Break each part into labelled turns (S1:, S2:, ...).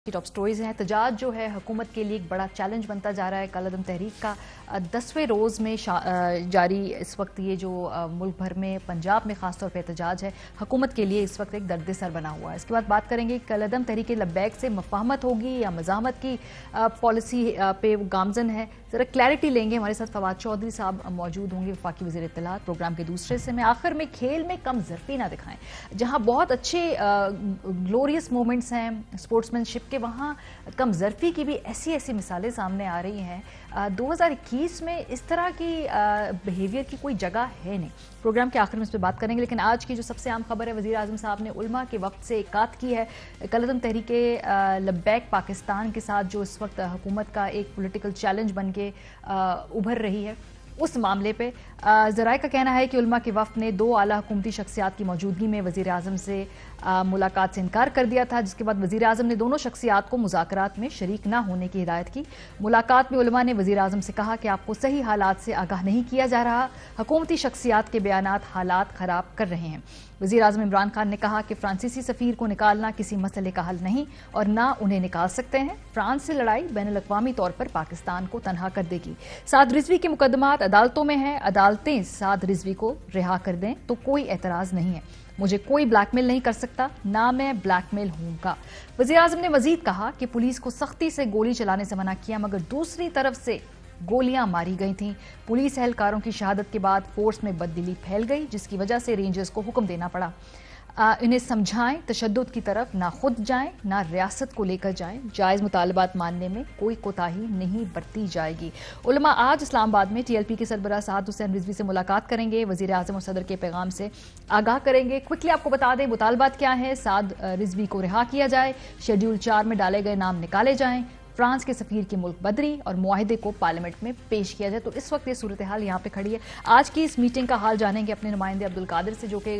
S1: की top stories हैं। एहतजाज जो है हुकूमत के लिए एक बड़ा चैलेंज बनता जा रहा है। कल-ए-कदम तहरीक का 10वें रोज़ में जारी इस वक्त ये जो मुल्क भर में पंजाब में खासतौर पर एहतजाज है हुकूमत के लिए इस वक्त एक दर्द सर बना हुआ है। इसके बाद बात करेंगे कल-ए-कदम तहरीक लब्बैक से मफाहमत होगी या मज़ाहमत की पॉलिसी पे वो गामजन है। ज़रा क्लैरिटी लेंगे। हमारे साथ फवाद चौधरी साहब मौजूद होंगे, वफाकी वज़ीर इत्तलात। प्रोग्राम के दूसरे से में आखिर में खेल में कम ज़रफ़ी ना दिखाएं। जहाँ बहुत अच्छे ग्लोरियस मोमेंट्स हैं स्पोर्ट्समैनशिप के, वहाँ कम ज़रफ़ी की भी ऐसी ऐसी मिसालें सामने आ रही हैं। 2021 में इस तरह की बिहेवियर की कोई जगह है नहीं। प्रोग्राम के आखिर में इस पर बात करेंगे, लेकिन आज की जो सबसे आम खबर है, वज़ीर आज़म साहब ने उलमा के वक्त से इकात की है। कल-ए-कदम तहरीक लब्बैक पाकिस्तान के साथ जो इस वक्त हुकूमत का एक पॉलिटिकल चैलेंज बन के उभर रही है, उस मामले पे ज़राए का कहना है कि उलमा के वफ़द ने 2 आला हुकूमती शख्सियात की मौजूदगी में वज़ीर आज़म से मुलाकात से इनकार कर दिया था, जिसके बाद वज़ीर आज़म ने दोनों शख्सियात को मुज़ाकरात में शरीक न होने की हिदायत की। मुलाकात में उलमा ने वज़ीर आज़म से कहा कि आपको सही हालात से आगाह नहीं किया जा रहा, हुकूमती शख्सियात के बयानात हालात ख़राब कर रहे हैं। वज़ीर आज़म इमरान खान ने कहा कि फ्रांसीसी सफ़ीर को निकालना किसी मसले का हल नहीं और ना उन्हें निकाल सकते हैं। फ्रांस से लड़ाई बैनुल-अक़वामी तौर पर पाकिस्तान को तनहा कर देगी। साद रिजवी के मुकदमात अदालतों में हैं, अदालतें साद रिजवी को रिहा कर दें तो कोई एतराज़ नहीं है। मुझे कोई ब्लैकमेल नहीं कर सकता, ना मैं ब्लैकमेल होऊंगा। वज़ीर आज़म ने मजीद कहा कि पुलिस को सख्ती से गोली चलाने से मना किया, मगर दूसरी तरफ से गोलियां मारी गई थीं। पुलिस एहलकारों की शहादत के बाद फोर्स में बददिली फैल गई, जिसकी वजह से रेंजर्स को हुक्म देना पड़ा इन्हें समझाएं, तशद्दुद की तरफ ना खुद जाएं ना रियासत को लेकर जाएं। जायज़ मुतालबात मानने में कोई कोताही नहीं बरती जाएगी। उलमा आज इस्लामाबाद में TLP के सरबराह साद हुसैन रिजवी से मुलाकात करेंगे, वज़ीर आज़म और सदर के पैगाम से आगाह करेंगे। क्विकली आपको बता दें मुतालबात क्या है। साद रिजवी को रिहा किया जाए, शेड्यूल 4 में डाले गए नाम निकाले जाएं, फ्रांस के सफीर की मुल्क बदरी और मुआहिदे को पार्लियामेंट में पेश किया जाए। तो इस वक्त ये सूरत हाल यहाँ पे खड़ी है। आज की इस मीटिंग का हाल जानेंगे अपने नुमाइंदे अब्दुल कादिर से, जो कि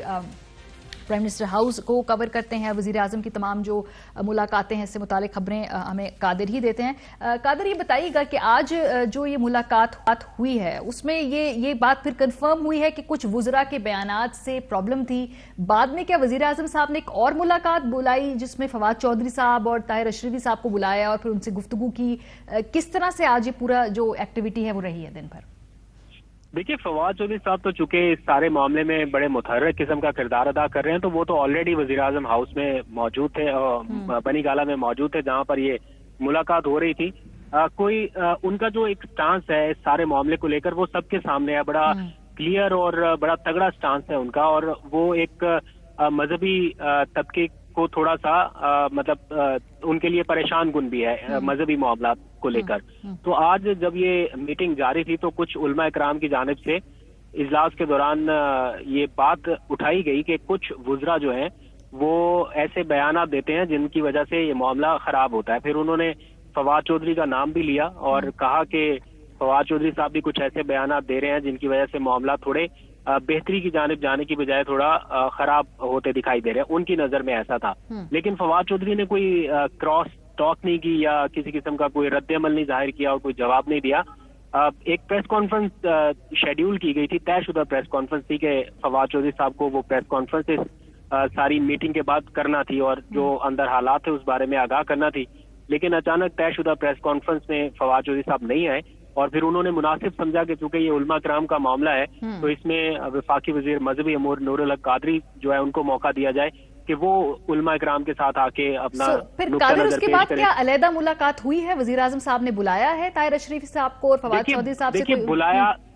S1: प्राइम मिनिस्टर हाउस को कवर करते हैं। वज़ीर आज़म की तमाम जो मुलाकातें हैं इससे मुतालिक खबरें हमें कादिर ही देते हैं। कादिर, ये बताइएगा कि आज जो ये मुलाकात हुई है उसमें ये बात फिर कंफर्म हुई है कि कुछ वुज़रा के बयानात से प्रॉब्लम थी। बाद में क्या वज़ीर आज़म साहब ने एक और मुलाकात बुलाई जिसमें फवाद चौधरी साहब और ताहिर अशरफी साहब को बुलाया और फिर उनसे गुफ्तगू की? किस तरह से आज ये पूरा जो एक्टिविटी है वो रही है दिन भर?
S2: देखिए, फवाद चौधरी साहब तो चूंकि इस सारे मामले में बड़े मुतहर्रिक किस्म का किरदार अदा कर रहे हैं, तो वो तो ऑलरेडी वज़ीर आज़म हाउस में मौजूद थे, बनी गाला में मौजूद थे, जहां पर ये मुलाकात हो रही थी। उनका जो एक स्टांस है इस सारे मामले को लेकर वो सबके सामने है। बड़ा क्लियर और बड़ा तगड़ा स्टांस है उनका, और वो एक मजहबी तबके को थोड़ा सा उनके लिए परेशान कुन भी है मजहबी मामला को लेकर। तो आज जब ये मीटिंग जारी थी तो कुछ उलमा इकराम की जानिब से इजलास के दौरान ये बात उठाई गई कि कुछ वुज़रा जो हैं वो ऐसे बयानात देते हैं जिनकी वजह से ये मामला खराब होता है। फिर उन्होंने फवाद चौधरी का नाम भी लिया और कहा कि फवाद चौधरी साहब भी कुछ ऐसे बयानात दे रहे हैं जिनकी वजह से मामला थोड़े बेहतरी की जानिब जाने की बजाय थोड़ा खराब होते दिखाई दे रहे हैं। उनकी नजर में ऐसा था, लेकिन फवाद चौधरी ने कोई क्रॉस टॉक नहीं की या किसी किस्म का कोई रद्द-ए-अमल नहीं जाहिर किया और कोई जवाब नहीं दिया। एक प्रेस कॉन्फ्रेंस शेड्यूल की गई थी, तयशुदा प्रेस कॉन्फ्रेंस थी कि फवाद चौधरी साहब को वो प्रेस कॉन्फ्रेंस सारी मीटिंग के बाद करना थी और जो अंदर हालात है उस बारे में आगाह करना थी। लेकिन अचानक तयशुदा प्रेस कॉन्फ्रेंस में फवाद चौधरी साहब नहीं आए और फिर उन्होंने मुनासिब समझा कि चूंकि ये उलमा कराम का मामला है तो इसमें वफाकी वजीर मजहबी अमूर नूरुल हक कादरी जो है उनको मौका दिया जाए कि वो उलमा कराम के साथ आके अपना
S1: फिर कादिर उसके बाद क्या अलहदा मुलाकात हुई है? वजीर आज़म साहब ने बुलाया है ताहिर अशरफी साहब को और फवाद चौधरी साहब से?
S2: देखिए,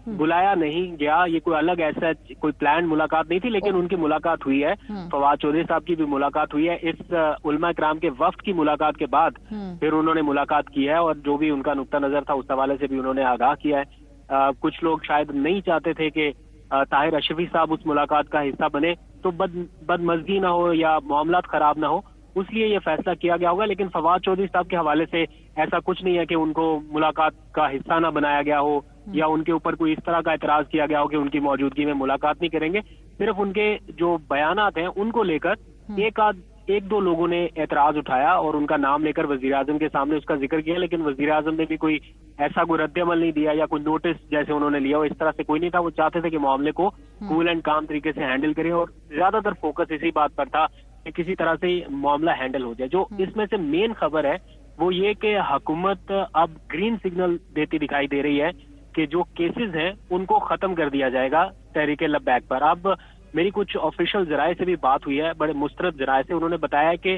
S2: बुलाया नहीं गया, ये कोई अलग ऐसा कोई प्लान मुलाकात नहीं थी, लेकिन उनकी मुलाकात हुई है। फवाद चौधरी साहब की भी मुलाकात हुई है। इस उलमा कराम के वफ्द की मुलाकात के बाद फिर उन्होंने मुलाकात की है और जो भी उनका नुक्ता नजर था उस हवाले से भी उन्होंने आगाह किया है। कुछ लोग शायद नहीं चाहते थे कि ताहिर अशरफी साहब उस मुलाकात का हिस्सा बने तो बदमज़गी ना हो या मामलात खराब ना हो, इसलिए ये फैसला किया गया होगा। लेकिन फवाद चौधरी साहब के हवाले से ऐसा कुछ नहीं है कि उनको मुलाकात का हिस्सा ना बनाया गया हो या उनके ऊपर कोई इस तरह का एतराज किया गया हो कि उनकी मौजूदगी में मुलाकात नहीं करेंगे। सिर्फ उनके जो बयानात हैं उनको लेकर एक दो लोगों ने एतराज उठाया और उनका नाम लेकर वजीर आजम के सामने उसका जिक्र किया, लेकिन वजीर आजम ने भी कोई ऐसा कोई रद्द-ए-अमल नहीं दिया या कोई नोटिस जैसे उन्होंने लिया हो, इस तरह से कोई नहीं था। वो चाहते थे कि मामले को कूल एंड काम तरीके से हैंडल करें और ज्यादातर फोकस इसी बात पर था کہ کسی طرح سے معاملہ ہینڈل ہو جائے. جو اس میں سے مین خبر ہے وہ یہ کہ حکومت اب گرین سگنل دیتی دکھائی دے رہی ہے کہ جو کیسز ہیں ان کو ختم کر دیا جائے گا تحریک لبیک پر. اب میری کچھ آفیشیل ذرائع سے بھی بات ہوئی ہے, بڑے مسترد ذرائع سے. انہوں نے بتایا کہ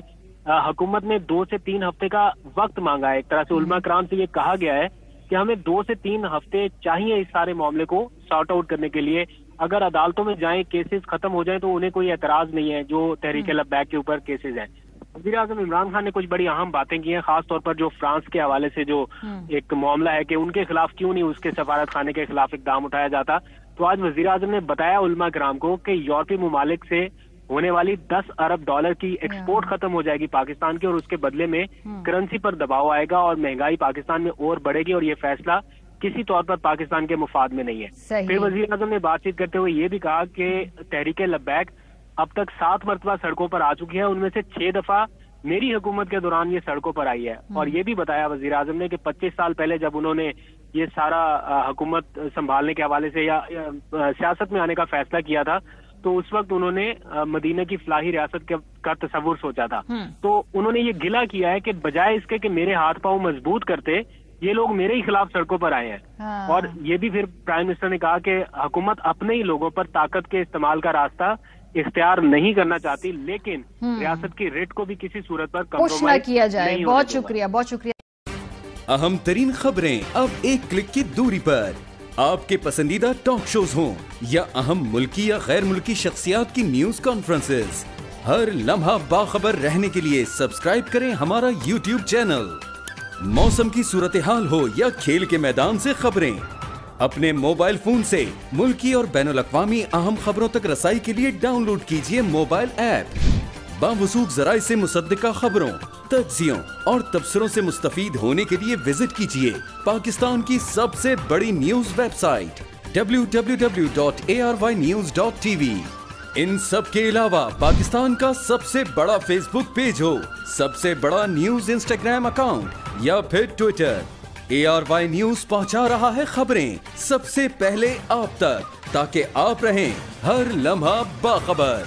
S2: حکومت نے 2 سے 3 ہفتے کا وقت مانگا ہے. ایک طرح سے علماء کرام سے یہ کہا گیا ہے کہ ہمیں 2 سے 3 ہفتے چاہیے اس سارے معاملے کو سارٹ آؤٹ کرنے کے لیے. اگر عدالتوں میں جائیں, کیسز ختم ہو جائیں تو انہیں کوئی اعتراض نہیں ہے جو تحریک لبیک کے اوپر کیسز ہیں. وزیر اعظم عمران خان نے کچھ بڑی اہم باتیں کی ہیں, خاص طور پر جو فرانس کے حوالے سے جو ایک معاملہ ہے کہ ان کے خلاف کیوں نہیں اس کے سفارت خانے کے خلاف اقدام اٹھایا جاتا. تو آج وزیر اعظم نے بتایا علماء کرام کو کہ یورپی ممالک سے ہونے والی $10 ارب کی ایکسپورٹ ختم ہو جائے گی پاکستان کی, اور اس کے بدلے میں کرنسی پر دباؤ آئے گا اور مہنگائی پاکستان میں اور بڑھے گی, اور یہ فیصلہ کسی طور پر پاکستان کے مفاد میں نہیں ہے. پھر وزیر اعظم نے بات چیت کرتے ہوئے یہ بھی کہا کہ تحریک لبیک اب تک 7 مرتبہ سڑکوں پر آ چکی ہے, ان میں سے 6 دفعہ میری حکومت کے دوران یہ سڑکوں پر آئی ہے. اور یہ بھی بتایا وزیر اعظم نے کہ 25 سال پہلے جب انہوں نے یہ سارا حکومت سنبھالنے کے حوالے سے یا سیاست میں آنے کا فیصلہ کیا تھا تو اس وقت انہوں نے مدینہ کی فلاحی ریاست کا تصور سوچا تھا. تو انہوں نے یہ گلہ کیا ہے کہ بجائے اس کے کہ میرے ہاتھ پاؤں مضبوط کرتے, یہ لوگ میرے ہی خلاف سڑکوں پر آئے ہیں. اور یہ بھی پھر پرائم منسٹر نے کہا کہ حکومت اپنے ہی لوگوں پر طاقت کے استعمال کا راستہ اختیار نہیں کرنا چاہتی, لیکن ریاست کی ریٹ کو بھی کسی صورت پر
S1: کمپرومائز کیا جائے. بہت شکریہ, بہت شکریہ.
S3: اہم ترین خبریں اب ایک کلک کی دوری پر. آپ کے پسندیدہ ٹاک شوز ہوں یا اہم ملکی یا غیر ملکی شخصیات کی نیوز کانفرنسز, ہر لمحہ باخبر رہنے کے لیے سبسکرائب کریں ہمارا YouTube چینل. موسم کی صورتحال ہو یا کھیل کے میدان سے خبریں, اپنے موبائل فون سے ملکی اور بین الاقوامی اہم خبروں تک رسائی کے لیے ڈاؤن لوڈ کیجیے موبائل ایپ. باوثوق ذرائع سے مصدقہ خبروں, تجزیوں اور تبصروں سے مستفید ہونے کے لیے وزٹ کیجیے پاکستان کی سب سے بڑی نیوز ویب سائٹ www.arYnews.tv. ان سب کے علاوہ پاکستان کا سب سے بڑا فیس بک پیج ہو, سب سے بڑا نیوز انسٹاگرام اکاؤنٹ یا پھر ٹویٹر, ARY نیوز پہنچا رہا ہے خبریں سب سے پہلے آپ تک, تاکہ آپ رہیں ہر لمحہ باخبر.